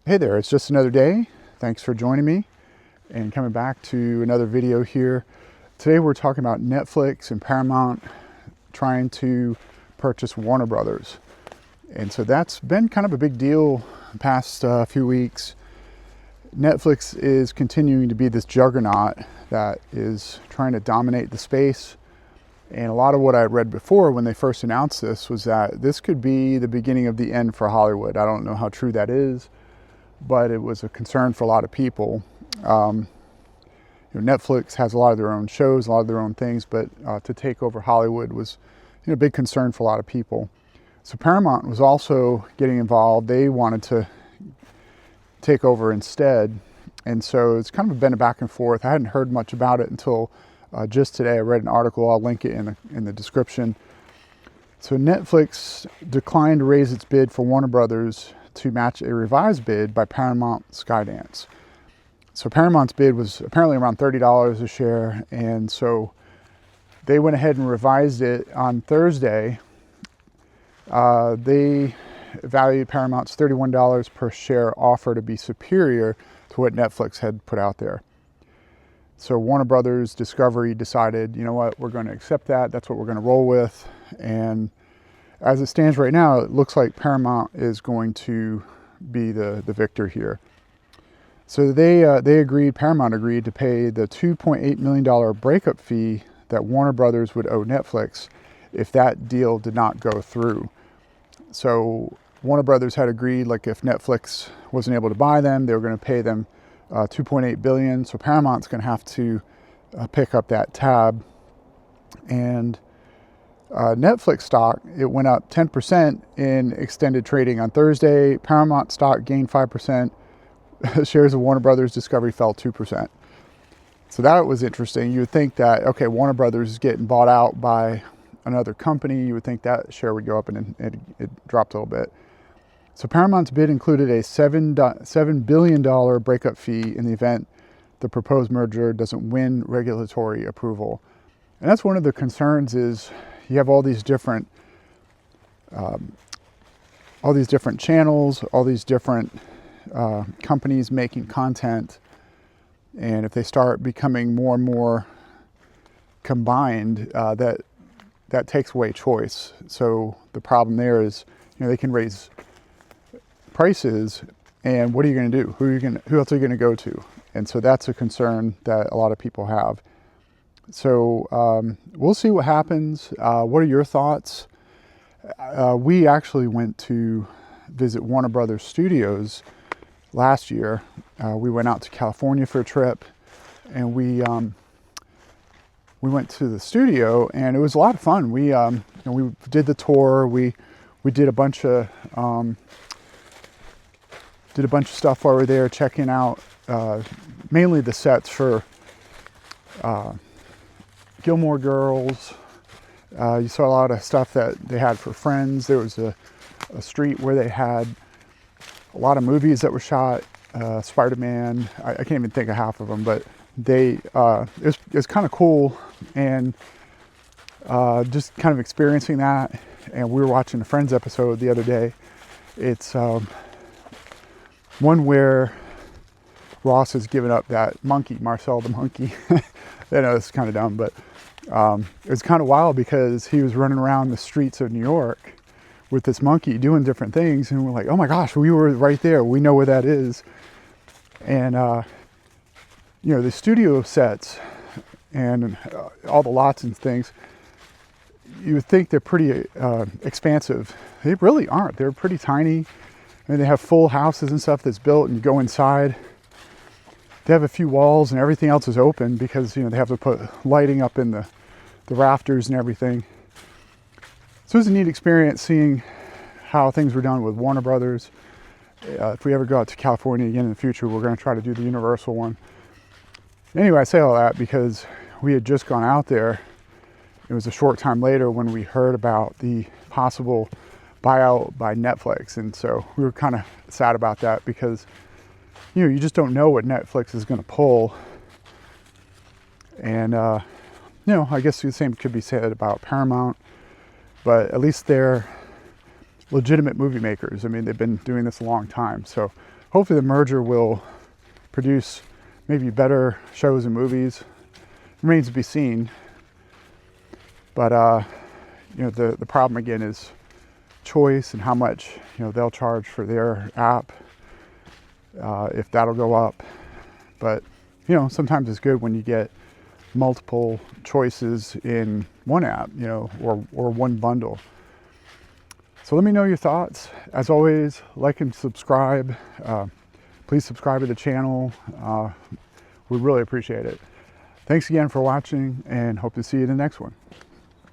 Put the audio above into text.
Hey there, it's just another day. Thanks for joining me and coming back to another video here. Today we're talking about Netflix and Paramount trying to purchase Warner Brothers. And so that's been kind of a big deal the past few weeks. Netflix is continuing to be this juggernaut that is trying to dominate the space. And a lot of what I read before when they first announced this was that this could be the beginning of the end for Hollywood. I don't know how true that is, but it was a concern for a lot of people. Netflix has a lot of their own shows, a lot of their own things, but to take over Hollywood was a big concern for a lot of people. So Paramount was also getting involved. They wanted to take over instead. And so it's kind of been a back and forth. I hadn't heard much about it until just today. I read an article. I'll link it in the description. So Netflix declined to raise its bid for Warner Brothers to match a revised bid by Paramount Skydance. So Paramount's bid was apparently around $30 a share, and so they went ahead and revised it on Thursday. They valued Paramount's $31 per share offer to be superior to what Netflix had put out there. So Warner Brothers Discovery decided, you know what, we're going to accept that. That's what we're going to roll with. And as it stands right now, it looks like Paramount is going to be the victor here. So Paramount agreed to pay the $2.8 million breakup fee that Warner Brothers would owe Netflix if that deal did not go through. So Warner Brothers had agreed, like if Netflix wasn't able to buy them, they were going to pay them $2.8 billion. So Paramount's going to have to pick up that tab. And Netflix stock, it went up 10% in extended trading on Thursday. Paramount stock gained 5%. Shares of Warner Brothers Discovery fell 2%. So that was interesting. You would think that, okay, Warner Brothers is getting bought out by another company. You would think that share would go up, and it dropped a little bit. So Paramount's bid included a $7 billion breakup fee in the event the proposed merger doesn't win regulatory approval. And that's one of the concerns is you have all these different channels, all these different companies making content, and if they start becoming more and more combined, that takes away choice. So the problem there is, they can raise prices, and what are you going to do? Who else are you going to go to? And so that's a concern that a lot of people have. So we'll see what happens. What are your thoughts? We actually went to visit Warner Brothers Studios last year. We went out to California for a trip, and we went to the studio, and it was a lot of fun. We did the tour. We did a bunch of stuff while we were there, checking out mainly the sets for Gilmore Girls. You saw a lot of stuff that they had for Friends. There was a street where they had a lot of movies that were shot. Spider-Man. I can't even think of half of them, but it was kind of cool, and just kind of experiencing that. And we were watching a Friends episode the other day. It's one where Ross has given up that monkey, Marcel the monkey. I know it's kind of dumb, but it was kind of wild because he was running around the streets of New York with this monkey doing different things, and we're like, oh my gosh, we were right there. We know where that is. And the studio sets and all the lots and things, you would think they're pretty expansive. They really aren't. They're pretty tiny. I mean, they have full houses and stuff that's built, and you go inside. They have a few walls, and everything else is open because they have to put lighting up in the rafters and everything. So it was a neat experience seeing how things were done with Warner Brothers. If we ever go out to California again in the future, we're going to try to do the Universal one. Anyway, I say all that because we had just gone out there. It was a short time later when we heard about the possible buyout by Netflix. And so we were kind of sad about that because, you just don't know what Netflix is going to pull. And, I guess the same could be said about Paramount. But at least they're legitimate movie makers. I mean, they've been doing this a long time. So hopefully the merger will produce maybe better shows and movies. Remains to be seen. But you know, the problem again is choice and how much, you know, they'll charge for their app, if that'll go up. But you know, sometimes it's good when you get multiple choices in one app, you know, or one bundle. So let me know your thoughts. As always, like and subscribe. Please subscribe to the channel. We really appreciate it. Thanks again for watching, and hope to see you in the next one.